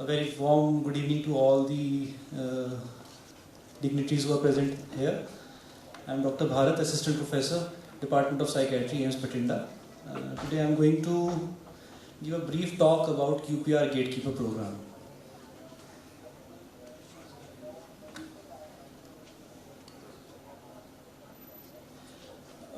A very warm good evening to all the dignitaries who are present here. I am Dr. Bharat, Assistant Professor, Department of Psychiatry, AIIMS Bhatinda. Today I am going to give a brief talk about QPR Gatekeeper program.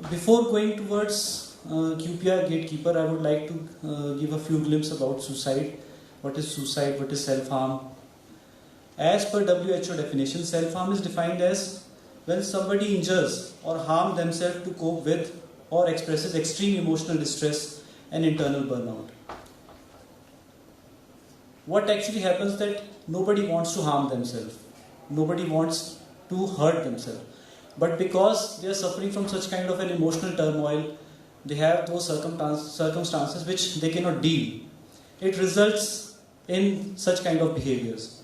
Before going towards QPR Gatekeeper, I would like to give a few glimpses about suicide. What is suicide? What is self-harm? As per WHO definition, self-harm is defined as when somebody injures or harms themselves to cope with or expresses extreme emotional distress and internal burnout. What actually happens that nobody wants to harm themselves. Nobody wants to hurt themselves. But because they are suffering from such kind of an emotional turmoil, they have those circumstances which they cannot deal. It results in such kind of behaviors.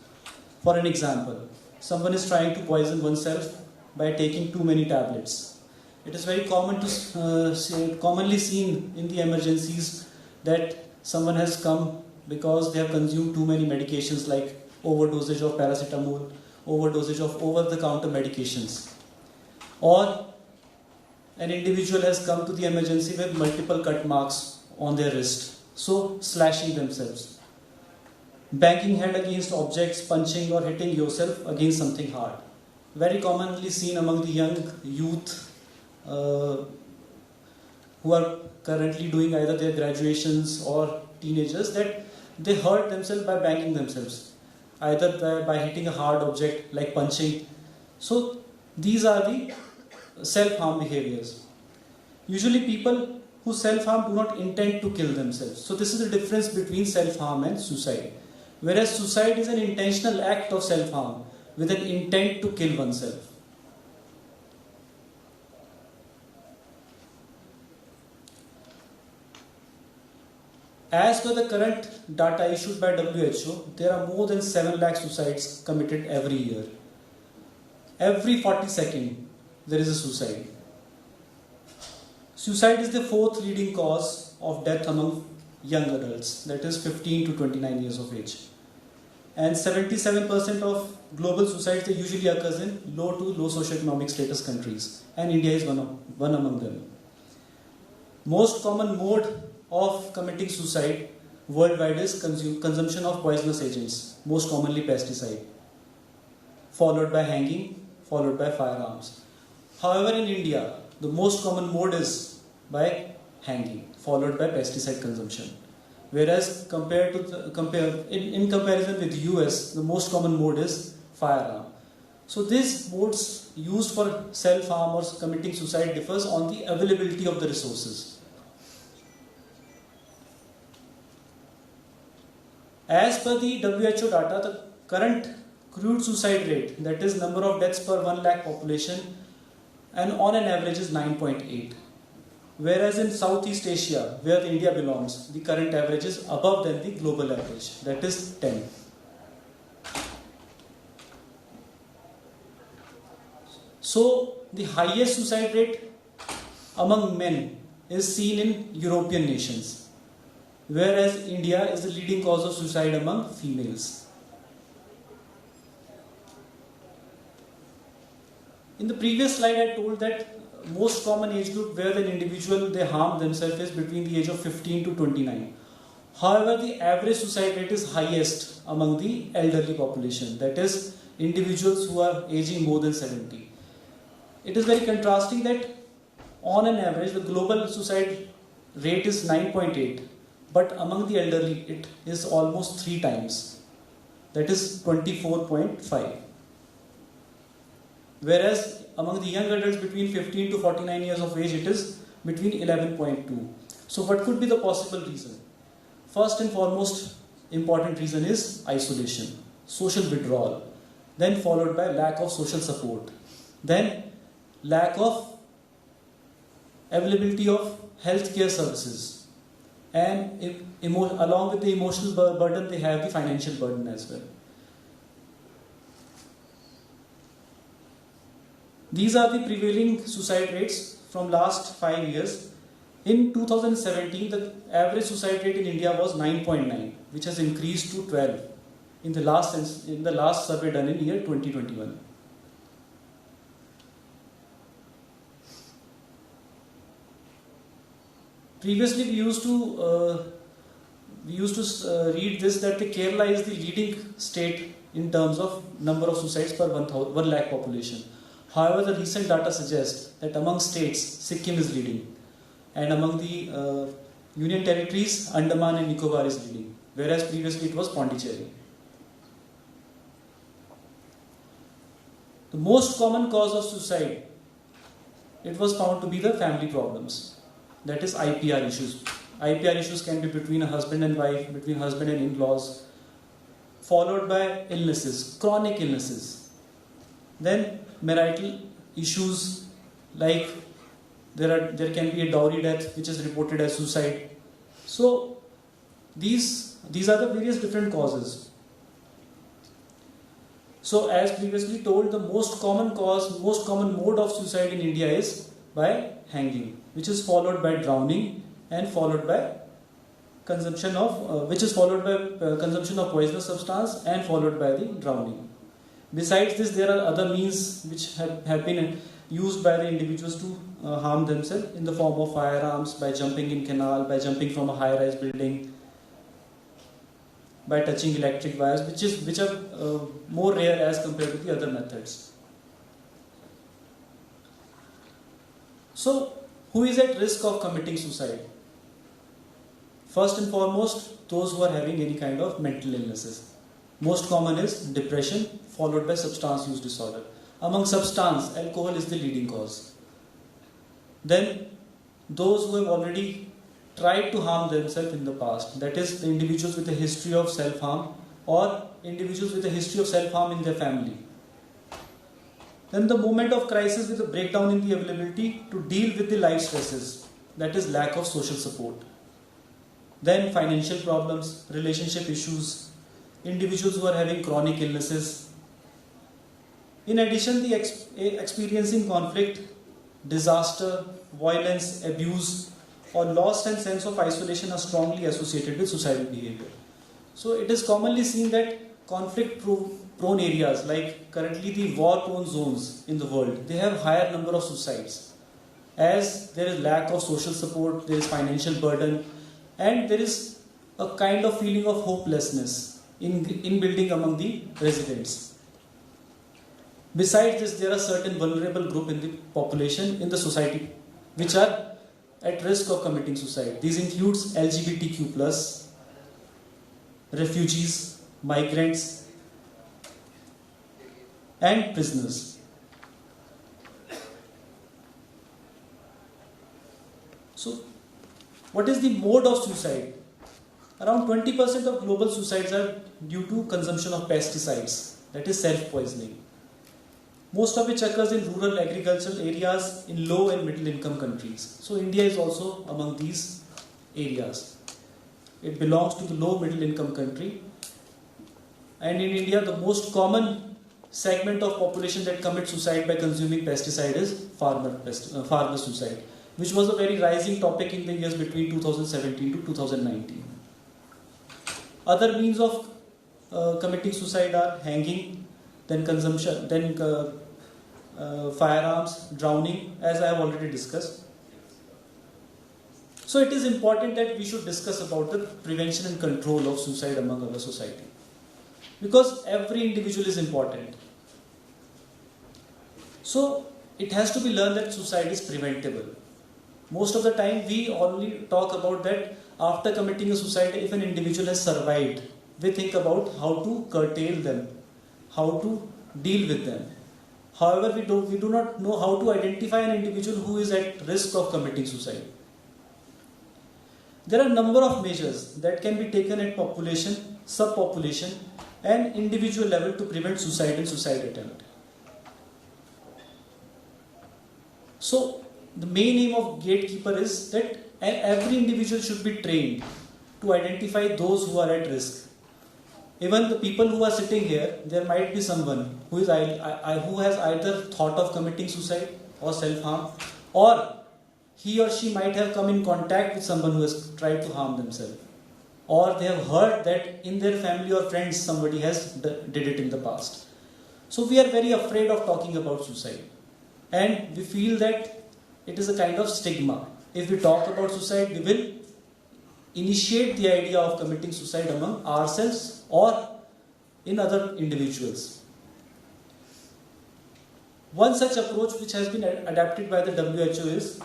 For an example, someone is trying to poison oneself by taking too many tablets. It is very common to commonly seen in the emergencies that someone has come because they have consumed too many medications like overdosage of paracetamol, overdosage of over-the-counter medications. Or an individual has come to the emergency with multiple cut marks on their wrist, so slashing themselves. Banging head against objects, punching or hitting yourself against something hard. Very commonly seen among the young youth who are currently doing either their graduations or teenagers, that they hurt themselves by banging themselves, either by hitting a hard object like punching. So these are the self-harm behaviors. Usually people who self-harm do not intend to kill themselves. So this is the difference between self-harm and suicide. Whereas suicide is an intentional act of self-harm with an intent to kill oneself. As per the current data issued by WHO, there are more than 7 lakh suicides committed every year. Every 40 seconds, there is a suicide. Suicide is the 4th leading cause of death among young adults, that is 15 to 29 years of age. And 77% of global suicides they usually occurs in low to low socioeconomic status countries, and India is one among them. Most common mode of committing suicide worldwide is consumption of poisonous agents, most commonly pesticide, followed by hanging, followed by firearms. However, in India, the most common mode is by hanging, followed by pesticide consumption. Whereas in comparison with the US, the most common mode is firearm. So these modes used for self-harm or committing suicide differs on the availability of the resources. As per the WHO data, the current crude suicide rate, that is number of deaths per 1 lakh population, and on an average is 9.8. Whereas in Southeast Asia, where India belongs, the current average is above than the global average, that is 10. So the highest suicide rate among men is seen in European nations, whereas India is the leading cause of suicide among females. In the previous slide, I told that most common age group where an individual they harm themselves is between the age of 15 to 29. However, the average suicide rate is highest among the elderly population, that is individuals who are aging more than 70. It is very contrasting that on an average the global suicide rate is 9.8, but among the elderly it is almost 3 times, that is 24.5. Whereas among the young adults between 15 to 49 years of age, it is between 11.2. So what could be the possible reason? First and foremost important reason is isolation, social withdrawal, then followed by lack of social support, then lack of availability of healthcare services, and along with the emotional burden, they have the financial burden as well. These are the prevailing suicide rates from last 5 years. In 2017, the average suicide rate in India was 9.9, which has increased to 12. in the last survey done in year 2021. Previously, we used to read this, that the Kerala is the leading state in terms of number of suicides per 1 lakh population. However, the recent data suggests that among states, Sikkim is leading, and among the Union territories, Andaman and Nicobar is leading, whereas previously it was Pondicherry. The most common cause of suicide, it was found to be the family problems, that is IPR issues. IPR issues can be between a husband and wife, between husband and in-laws, followed by illnesses, chronic illnesses. Then marital issues, like there can be a dowry death which is reported as suicide. So these are the various different causes. So as previously told, the most common mode of suicide in India is by hanging, which is followed by drowning and followed by consumption of poisonous substance and followed by the drowning. Besides this, there are other means which have been used by the individuals to harm themselves in the form of firearms, by jumping in canal, by jumping from a high-rise building, by touching electric wires, which are more rare as compared to the other methods. So, who is at risk of committing suicide? First and foremost, those who are having any kind of mental illnesses. Most common is depression, followed by substance use disorder. Among substance, alcohol is the leading cause. Then, those who have already tried to harm themselves in the past, that is, the individuals with a history of self-harm or individuals with a history of self-harm in their family. Then the moment of crisis with a breakdown in the availability to deal with the life stresses, that is, lack of social support. Then financial problems, relationship issues, individuals who are having chronic illnesses. In addition, the experiencing conflict, disaster, violence, abuse, or loss and sense of isolation are strongly associated with suicidal behavior. So it is commonly seen that conflict-prone areas, like currently the war-prone zones in the world, they have higher number of suicides, as there is lack of social support, there is financial burden, and there is a kind of feeling of hopelessness in building among the residents. Besides this, there are certain vulnerable groups in the population, in the society, which are at risk of committing suicide. These includes LGBTQ+, refugees, migrants, and prisoners. So, what is the mode of suicide? Around 20% of global suicides are due to consumption of pesticides, that is self-poisoning. Most of which occurs in rural agricultural areas in low and middle income countries. So India is also among these areas. It belongs to the low middle income country. And in India, the most common segment of population that commits suicide by consuming pesticide is farmer suicide, which was a very rising topic in the years between 2017 to 2019. Other means of committing suicide are hanging, then consumption, then firearms, drowning, as I have already discussed. So it is important that we should discuss about the prevention and control of suicide among our society, because every individual is important. So it has to be learned that suicide is preventable. Most of the time we only talk about that after committing a suicide, if an individual has survived, we think about how to curtail them, how to deal with them. However, we do not know how to identify an individual who is at risk of committing suicide. There are a number of measures that can be taken at population, subpopulation, and individual level to prevent suicide and suicide attempt. So, the main aim of gatekeeper is that every individual should be trained to identify those who are at risk. Even the people who are sitting here, there might be someone who has either thought of committing suicide or self-harm, or he or she might have come in contact with someone who has tried to harm themselves. or they have heard that in their family or friends somebody has did it in the past. So we are very afraid of talking about suicide, and we feel that it is a kind of stigma. If we talk about suicide, we will initiate the idea of committing suicide among ourselves or in other individuals. One such approach which has been adapted by the WHO is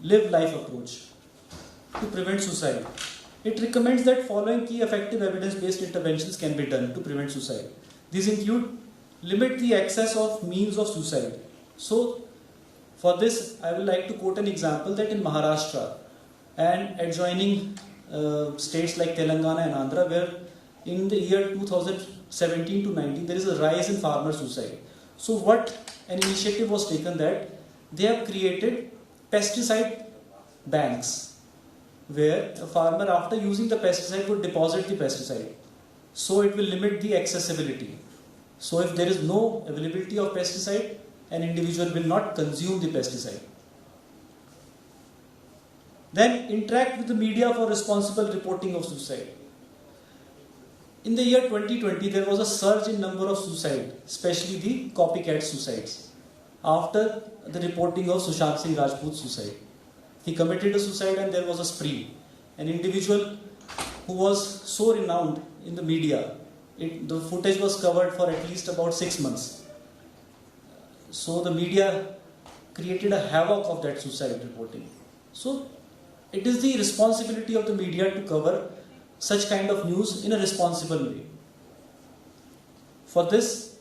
live life approach to prevent suicide. It recommends that following key effective evidence-based interventions can be done to prevent suicide. These include limit the access of means of suicide. So, for this, I would like to quote an example that in Maharashtra and adjoining states like Telangana and Andhra, where in the year 2017 to 19 there is a rise in farmer suicide. So, what an initiative was taken that they have created pesticide banks, where a farmer after using the pesticide would deposit the pesticide. So it will limit the accessibility. So if there is no availability of pesticide, an individual will not consume the pesticide. Then interact with the media for responsible reporting of suicide. In the year 2020, there was a surge in number of suicide, especially the copycat suicides, after the reporting of Sushant Singh Rajput's suicide. He committed a suicide and there was a spree. An individual who was so renowned in the media, the footage was covered for at least about 6 months. So the media created a havoc of that suicide reporting. So it is the responsibility of the media to cover such kind of news in a responsible way. For this,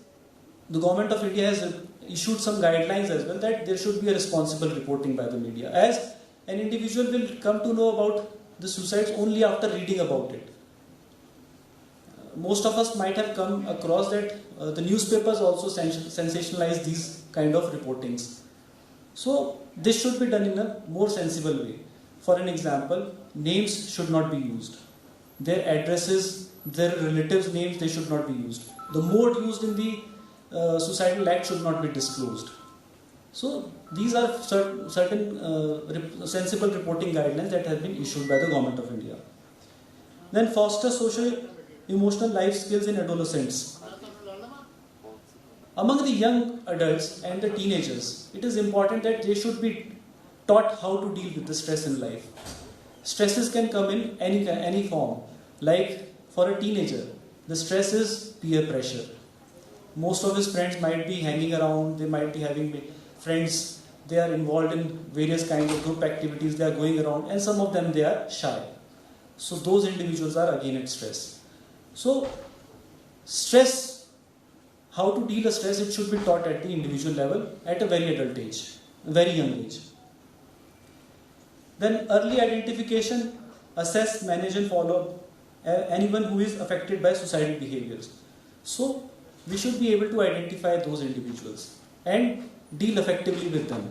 the government of India has issued some guidelines as well that there should be a responsible reporting by the media, as an individual will come to know about the suicides only after reading about it. Most of us might have come across that the newspapers also sensationalize these kind of reportings. So this should be done in a more sensible way. For an example, names should not be used. Their addresses, their relatives' names, they should not be used. The mode used in the suicidal act should not be disclosed. So these are certain sensible reporting guidelines that have been issued by the Government of India. Then foster social emotional life skills in adolescents. Among the young adults and the teenagers, it is important that they should be taught how to deal with the stress in life. Stresses can come in any form. Like for a teenager, the stress is peer pressure. Most of his friends might be hanging around, they might be having friends, they are involved in various kinds of group activities, they are going around, and some of them they are shy. So those individuals are again at stress. So stress, how to deal with stress, it should be taught at the individual level at a very adult age, very young age. Then early identification, assess, manage and follow anyone who is affected by suicidal behaviors. So we should be able to identify those individuals and deal effectively with them.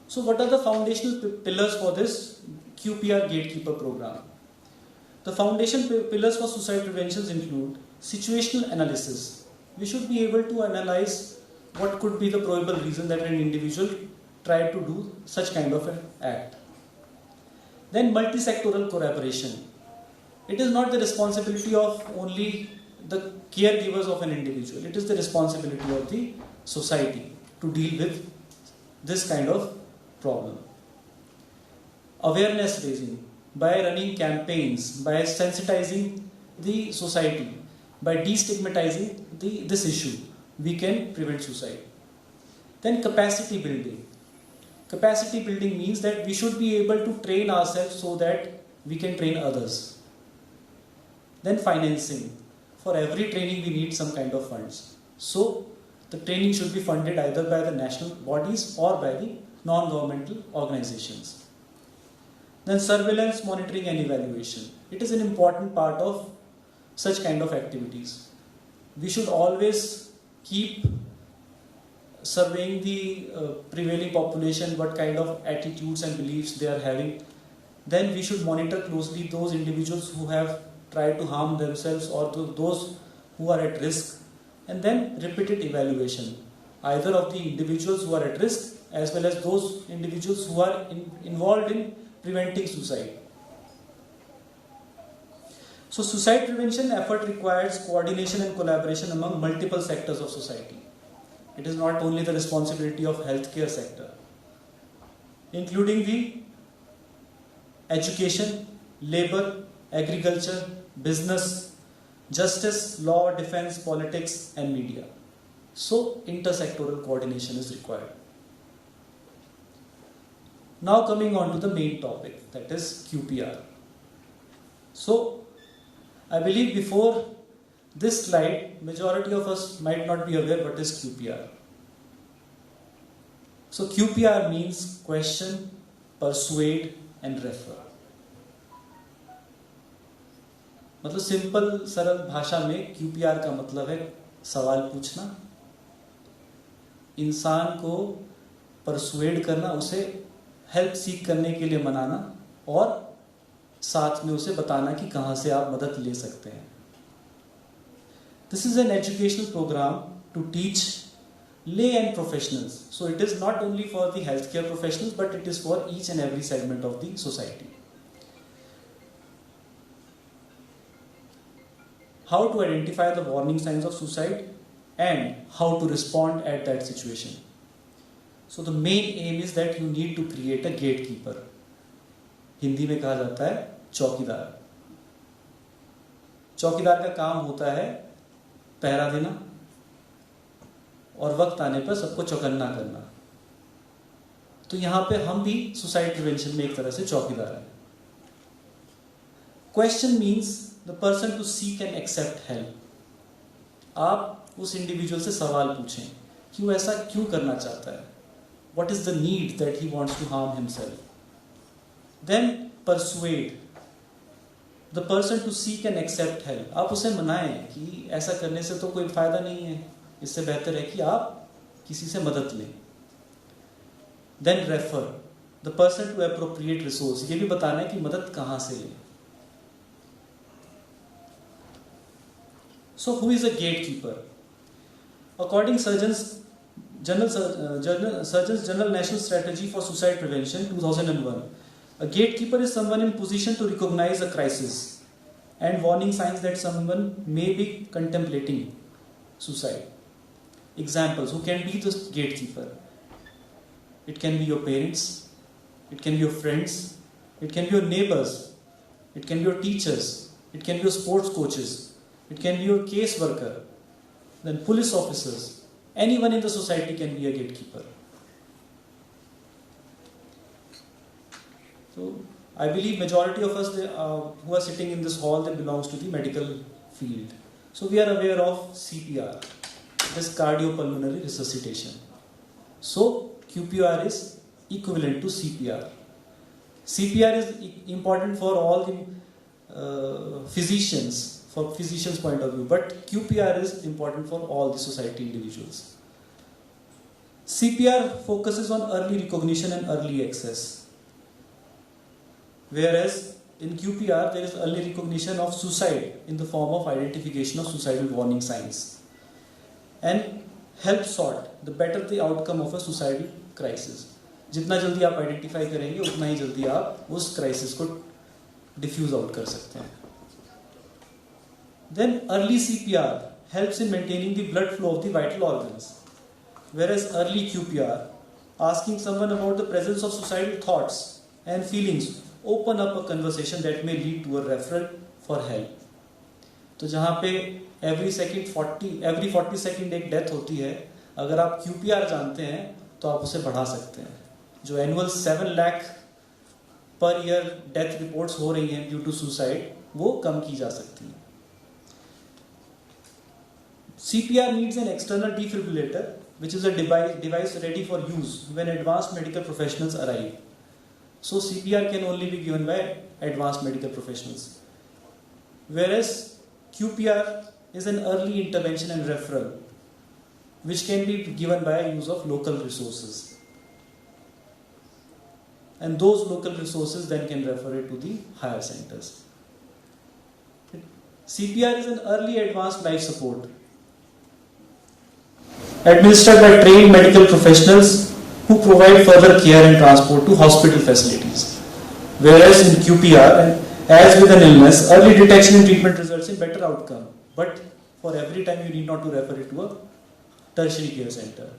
So what are the foundational pillars for this QPR Gatekeeper program? The foundation pillars for suicide prevention include situational analysis. We should be able to analyze what could be the probable reason that an individual tried to do such kind of an act. Then multi-sectoral collaboration. It is not the responsibility of only the caregivers of an individual. It is the responsibility of the society to deal with this kind of problem. Awareness raising by running campaigns, by sensitizing the society, by destigmatizing this issue, we can prevent suicide. Then capacity building. Capacity building means that we should be able to train ourselves so that we can train others. Then financing. For every training we need some kind of funds. So the training should be funded either by the national bodies or by the non-governmental organizations. Then surveillance, monitoring and evaluation. It is an important part of such kind of activities. We should always keep surveying the prevailing population, what kind of attitudes and beliefs they are having. Then we should monitor closely those individuals who have tried to harm themselves or those who are at risk. And then repeated evaluation, either of the individuals who are at risk as well as those individuals who are involved in preventing suicide. So suicide prevention effort requires coordination and collaboration among multiple sectors of society. It is not only the responsibility of healthcare sector, including the education, labor, agriculture, business, justice, law, defense, politics, and media. So intersectoral coordination is required. Now coming on to the main topic, that is QPR. So I believe before this slide, majority of us might not be aware what is QPR. So QPR means question, persuade and refer. मतलब simple सरल भाषा में QPR का मतलब है सवाल पूछना, इंसान को परसुएड करना, उसे हेल्प सीख करने के लिए मनाना और साथ में उसे बताना कि कहां से आप मदद ले सकते हैं. This is an educational program to teach lay and professionals. So it is not only for the healthcare professionals, but it is for each and every segment of the society. How to identify the warning signs of suicide and how to respond at that situation. So the main aim is that you need to create a gatekeeper. Hindi में कहा जाता है चौकीदार. चौकीदार का काम होता है पहरा देना और वक्त आने पर सबको चौकन्ना करना. तो यहां पे हम भी सुसाइड प्रिवेंशन में एक तरह से चौकीदार हैं. Question means the person to seek and accept help. आप उस इंडिविजुअल से सवाल पूछें कि वो ऐसा क्यों करना चाहता है. What is the need that he wants to harm himself? Then persuade the person to seek and accept help. आप उसे मनाएं कि ऐसा करने से तो कोई फायदा नहीं है, इससे बेहतर है कि आप किसी से मदद लें. Then refer the person to appropriate resource. ये भी बताना है कि मदद कहां से लें. So who is a gatekeeper? According Surgeons General National Strategy for Suicide Prevention 2001, a gatekeeper is someone in position to recognize a crisis and warning signs that someone may be contemplating suicide. Examples: who can be the gatekeeper? It can be your parents, it can be your friends, it can be your neighbors, it can be your teachers, it can be your sports coaches, it can be your case worker, then police officers. Anyone in the society can be a gatekeeper. So I believe majority of us who are sitting in this hall, they belongs to the medical field. So we are aware of CPR, this cardiopulmonary resuscitation. So QPR is equivalent to CPR. CPR is important for all the physicians, for physicians' point of view, but QPR is important for all the society individuals. CPR focuses on early recognition and early access, whereas in QPR there is early recognition of suicide in the form of identification of suicidal warning signs and help sort the better the outcome of a suicidal crisis. जितना जल्दी आप identify करेंगे उतना ही जल्दी आप उस crisis को diffuse out कर सकते हैं. Then early CPR helps in maintaining the blood flow of the vital organs, whereas early QPR, asking someone about the presence of suicidal thoughts and feelings, open up a conversation that may lead to a referral for help. तो जहाँ पे every 40 second एक death होती है, अगर आप QPR जानते हैं तो आप उसे बढ़ा सकते हैं. जो annual 7 lakh per year death reports हो रही हैं ड्यू टू सुसाइड, वो कम की जा सकती हैं. CPR needs an external defibrillator, which is a device ready for use when advanced medical professionals arrive. So CPR can only be given by advanced medical professionals. Whereas QPR is an early intervention and referral, which can be given by use of local resources. And those local resources then can refer it to the higher centers. CPR is an early advanced life support, administered by trained medical professionals who provide further care and transport to hospital facilities. Whereas in QPR, and as with an illness, early detection and treatment results in better outcome. But for every time you need not to refer it to a tertiary care center.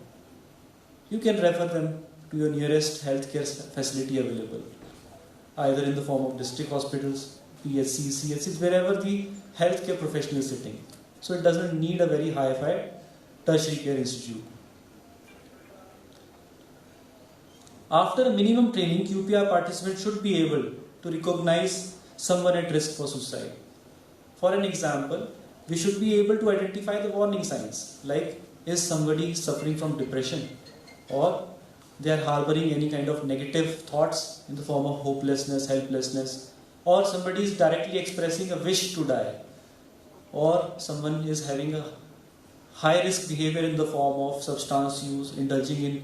You can refer them to your nearest healthcare facility available, either in the form of district hospitals, PHCs, CHCs, wherever the healthcare professional is sitting. So it doesn't need a very hi-fi tertiary care institute. After a minimum training, QPR participants should be able to recognize someone at risk for suicide. For an example, we should be able to identify the warning signs, like is somebody suffering from depression, or they are harboring any kind of negative thoughts in the form of hopelessness, helplessness, or somebody is directly expressing a wish to die, or someone is having a high risk behavior in the form of substance use, indulging in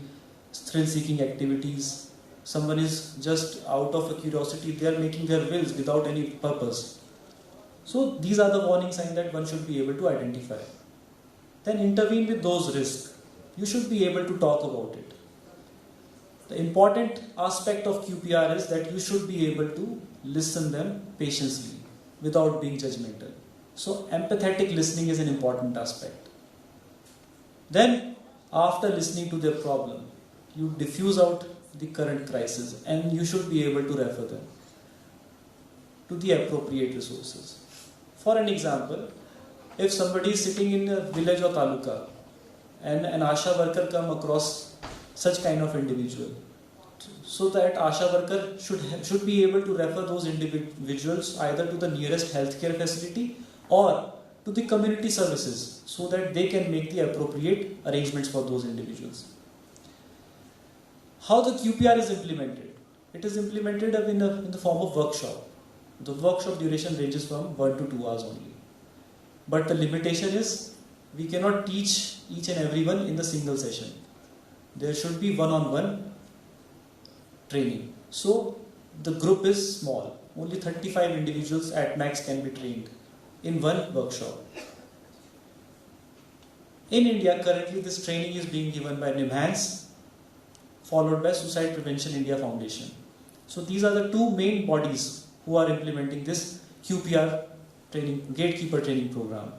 thrill-seeking activities. Someone is just out of a curiosity, they are making their wills without any purpose. So these are the warning signs that one should be able to identify. Then intervene with those risks. You should be able to talk about it. The important aspect of QPR is that you should be able to listen them patiently without being judgmental. So empathetic listening is an important aspect. Then after listening to their problem, you diffuse out the current crisis and you should be able to refer them to the appropriate resources. For an example, if somebody is sitting in a village or taluka and an ASHA worker come across such kind of individual, so that ASHA worker should be able to refer those individuals either to the nearest healthcare facility or to the community services so that they can make the appropriate arrangements for those individuals. How the QPR is implemented? It is implemented in the form of workshop. The workshop duration ranges from 1 to 2 hours only. But the limitation is we cannot teach each and everyone in the single session. There should be one-on-one training. So the group is small. Only 35 individuals at max can be trained in one workshop. In India, currently this training is being given by NIMHANS, followed by Suicide Prevention India Foundation. So these are the two main bodies who are implementing this QPR training, gatekeeper training program.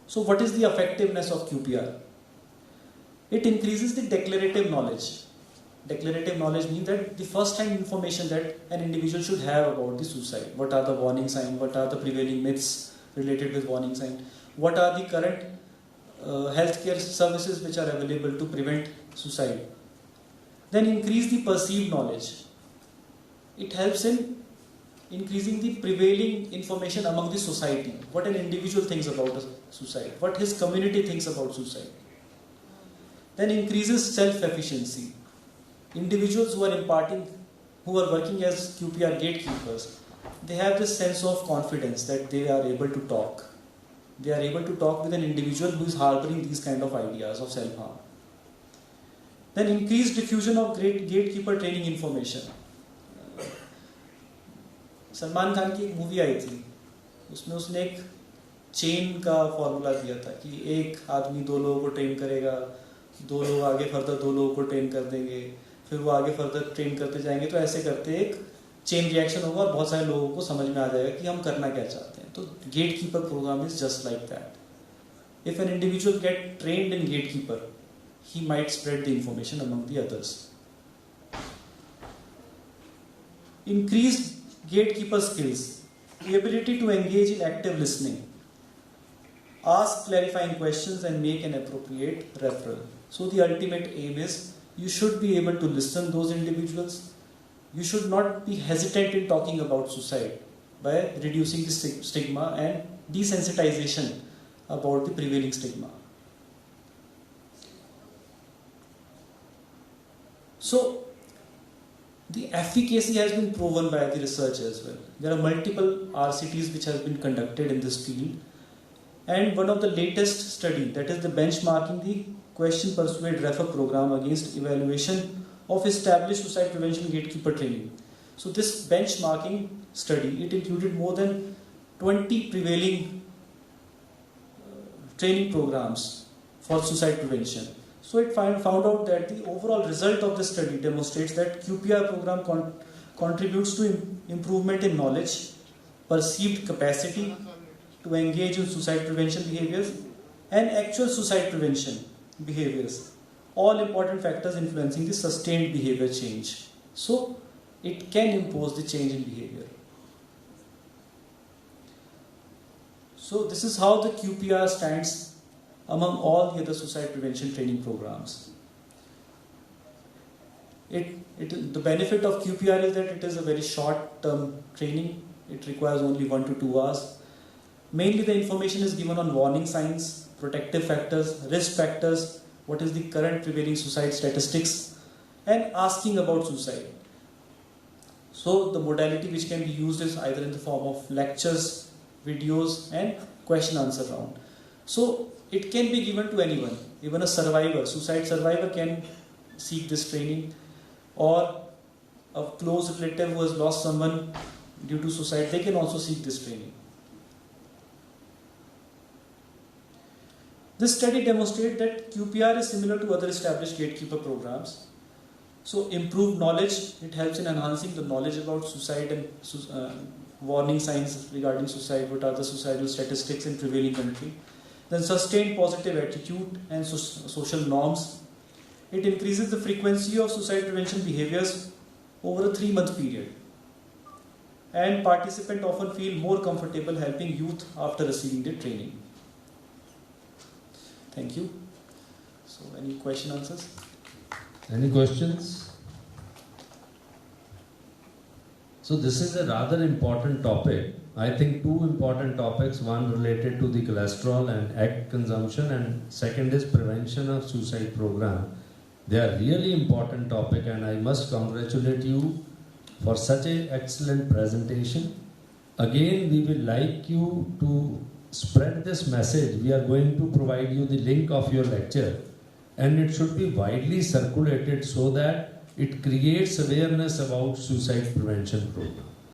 So what is the effectiveness of QPR? It increases the declarative knowledge. Declarative knowledge means that the first-hand information that an individual should have about the suicide. What are the warning signs? What are the prevailing myths related with warning signs? What are the current healthcare services which are available to prevent suicide? Then increase the perceived knowledge. It helps in increasing the prevailing information among the society. What an individual thinks about suicide. What his community thinks about suicide. Then increases self-efficiency. Individuals who are working as QPR gatekeepers, they have this sense of confidence that they are able to talk. They are able to talk with an individual who is harboring these kind of ideas of self-harm. Then increased diffusion of gatekeeper training information. Salman Khan की एक movie आई थी, उसमें उसने एक chain का formula दिया था कि एक आदमी 2 लोगों को ट्रेन करेगा, 2 लोग आगे फर्दर 2 लोगों को ट्रेन कर देंगे, फिर वो आगे फर्दर ट्रेन करते जाएंगे, तो ऐसे करते एक चेन रिएक्शन होगा और बहुत सारे लोगों को समझ में आ जाएगा कि हम करना क्या चाहते हैं. तो gate keeper program is just like that. If an individual get trained in gate keeper, he might spread the information among the others. Increased gatekeeper skills, the ability to engage in active listening, ask clarifying questions and make an appropriate referral. So the ultimate aim is you should be able to listen those individuals. You should not be hesitant in talking about suicide by reducing the stigma and desensitization about the prevailing stigma. So, the efficacy has been proven by the research as well. There are multiple RCTs which have been conducted in this field, and one of the latest study, that is the benchmarking the question persuade refer program against evaluation of established suicide prevention gatekeeper training. So this benchmarking study, it included more than 20 prevailing training programs for suicide prevention. So it found out that the overall result of this study demonstrates that QPR program contributes to improvement in knowledge, perceived capacity to engage in suicide prevention behaviors, and actual suicide prevention behaviors, all important factors influencing the sustained behavior change. So it can impose the change in behavior. So this is how the QPR stands among all the other suicide prevention training programs. The benefit of QPR is that it is a very short-term training. It requires only 1 to 2 hours. Mainly the information is given on warning signs, protective factors, risk factors, what is the current prevailing suicide statistics, and asking about suicide. So the modality which can be used is either in the form of lectures, videos, and question-answer round. So it can be given to anyone, even a survivor, suicide survivor can seek this training, or a close relative who has lost someone due to suicide, they can also seek this training. This study demonstrates that QPR is similar to other established gatekeeper programs. So improved knowledge, it helps in enhancing the knowledge about suicide and warning signs regarding suicide, what are the suicidal statistics in prevailing country. Then sustained positive attitude and social norms. It increases the frequency of suicide prevention behaviors over a 3-month period. And participants often feel more comfortable helping youth after receiving the training. Thank you. So any question answers? Any questions? So this is a rather important topic. I think 2 important topics, one related to the cholesterol and egg consumption, and second is prevention of suicide program. They are really important topic, and I must congratulate you for such an excellent presentation. Again, we will like you to spread this message. We are going to provide you the link of your lecture, and it should be widely circulated so that it creates awareness about suicide prevention program.